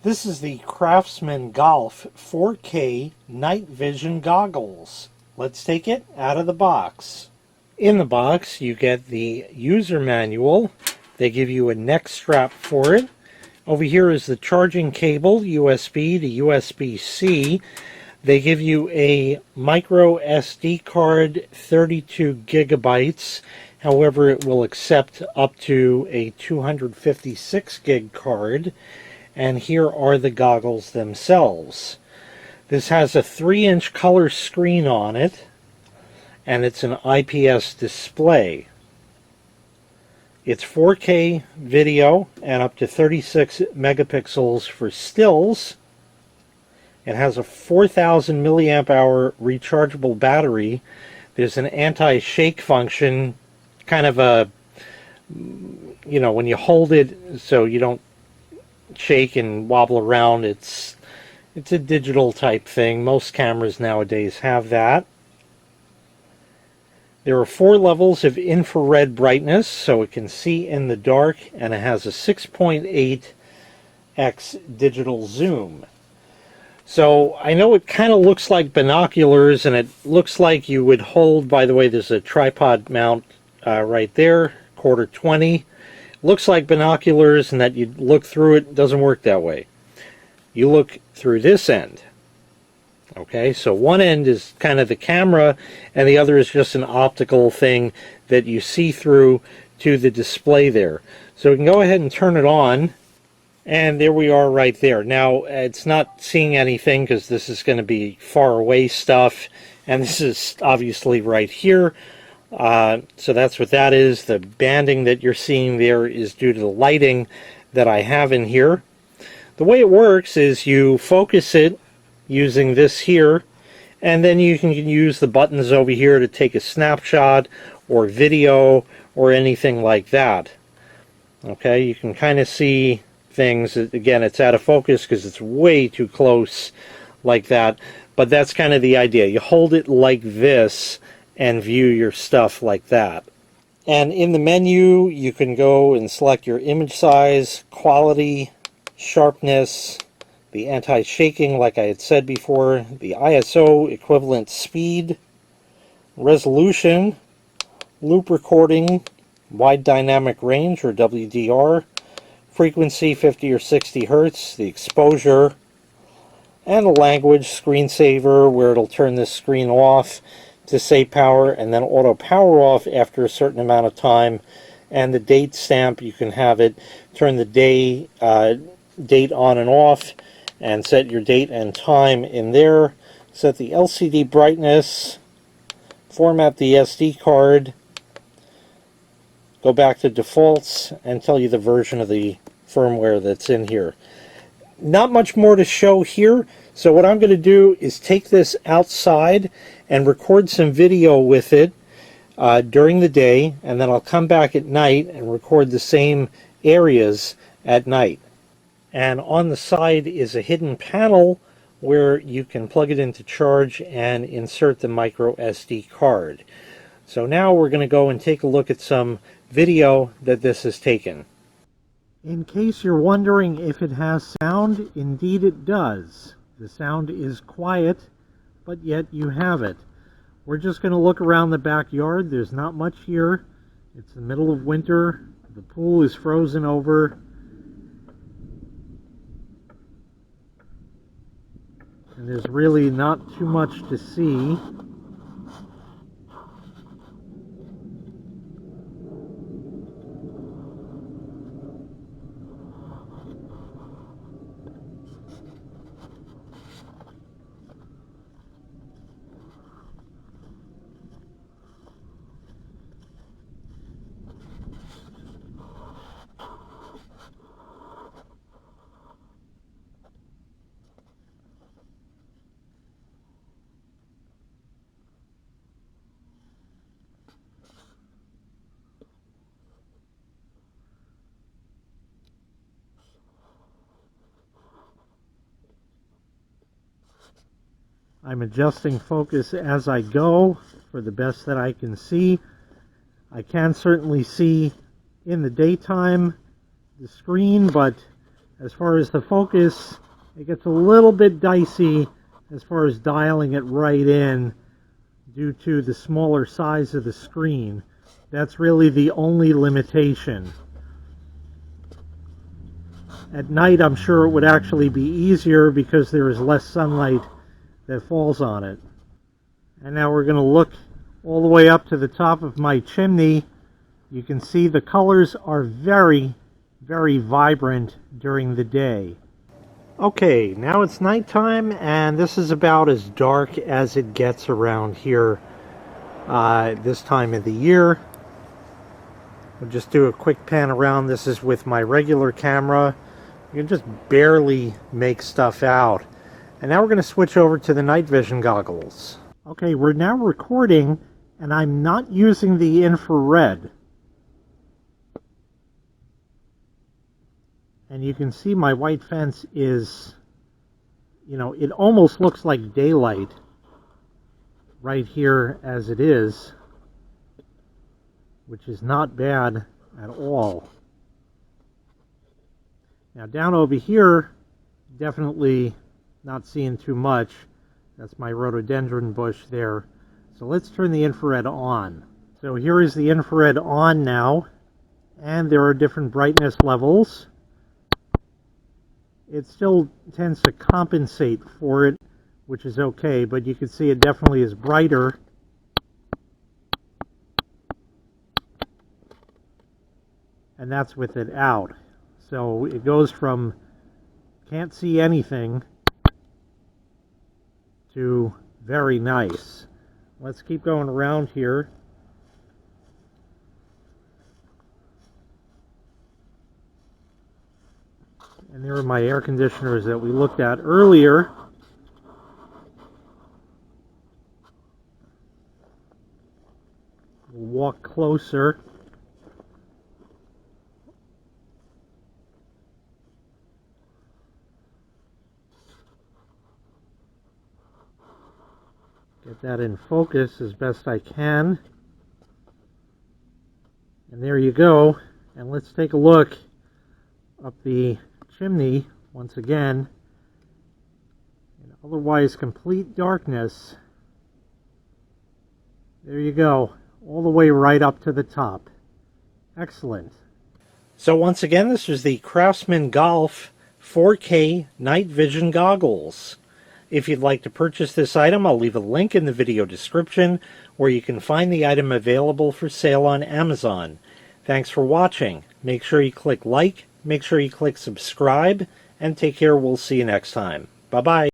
This is the Craftsman Golf 4K night vision goggles. Let's take it out of the box. In the box you get the user manual. They give you a neck strap for it. Over here is the charging cable, USB to USB-C. They give you a micro SD card, 32 gigabytes. However, it will accept up to a 256 gig card. And here are the goggles themselves. This has a 3-inch color screen on it, and it's an IPS display. It's 4K video and up to 36 megapixels for stills. It has a 4,000 milliamp hour rechargeable battery. There's an anti-shake function, kind of a, when you hold it so you don't shake and wobble around. It's a digital type thing. Most cameras nowadays have that. There are 4 levels of infrared brightness, so it can see in the dark, and it has a 6.8x digital zoom. So I know it kind of looks like binoculars, and it looks like you would hold, by the way, there's a tripod mount right there, 1/4-20. Looks like binoculars, and that you look through it. Doesn't work that way. You look through this end. Okay, so one end is kind of the camera, and the other is just an optical thing that you see through to the display there. So we can go ahead and turn it on, and there we are right there. Now, it's not seeing anything because this is going to be far away stuff, and this is obviously right here. So that's what that is. The banding that you're seeing there is due to the lighting that I have in here. The way it works is you focus it using this here, and then you can use the buttons over here to take a snapshot or video or anything like that. Okay, you can kind of see things. Again, it's out of focus because it's way too close like that, but that's kind of the idea. You hold it like this and view your stuff like that. And in the menu you can go and select your image size, quality, sharpness, the anti-shaking like I had said before, the ISO equivalent speed, resolution, loop recording, wide dynamic range or WDR, frequency 50 or 60 hertz, the exposure, and the language, screensaver, where it'll turn this screen off to save power and then auto power off after a certain amount of time, and the date stamp. You can have it turn the date on and off and set your date and time in there. Set the LCD brightness, format the SD card, go back to defaults, and tell you the version of the firmware that's in here. Not much more to show here, so what I'm going to do is take this outside and record some video with it during the day, and then I'll come back at night and record the same areas at night. And on the side is a hidden panel where you can plug it into charge and insert the micro SD card. So now we're going to go and take a look at some video that this has taken. In case you're wondering if it has sound, indeed it does. The sound is quiet, but yet you have it. We're just going to look around the backyard. There's not much here. It's the middle of winter. The pool is frozen over. And there's really not too much to see. I'm adjusting focus as I go for the best that I can see. I can certainly see in the daytime the screen, but As far as the focus, it gets a little bit dicey as far as dialing it right in due to the smaller size of the screen. That's really the only limitation. At night, I'm sure it would actually be easier because there is less sunlight that falls on it. And now we're going to look all the way up to the top of my chimney. You can see the colors are very, very vibrant during the day. Okay, now it's nighttime, and this is about as dark as it gets around here this time of the year. I'll just do a quick pan around. This is with my regular camera. You can just barely make stuff out. And now we're going to switch over to the night vision goggles. Okay, we're now recording, and I'm not using the infrared. And you can see my white fence is, you know, it almost looks like daylight right here as it is, which is not bad at all. Now down over here, definitely not seeing too much. That's my rhododendron bush there. So let's turn the infrared on. So here is the infrared on now, and there are different brightness levels. It still tends to compensate for it, which is okay, but you can see it definitely is brighter. And that's with it out. So it goes from can't see anything to very nice. Let's keep going around here. And there are my air conditioners that we looked at earlier. We'll walk closer. Get that in focus as best I can. And there you go. And let's take a look up the chimney once again. In otherwise complete darkness. There you go. All the way right up to the top. Excellent. So once again, this is the Craftsman Golf 4K night vision goggles. If you'd like to purchase this item, I'll leave a link in the video description where you can find the item available for sale on Amazon. Thanks for watching. Make sure you click like, make sure you click subscribe, and take care. We'll see you next time. Bye-bye.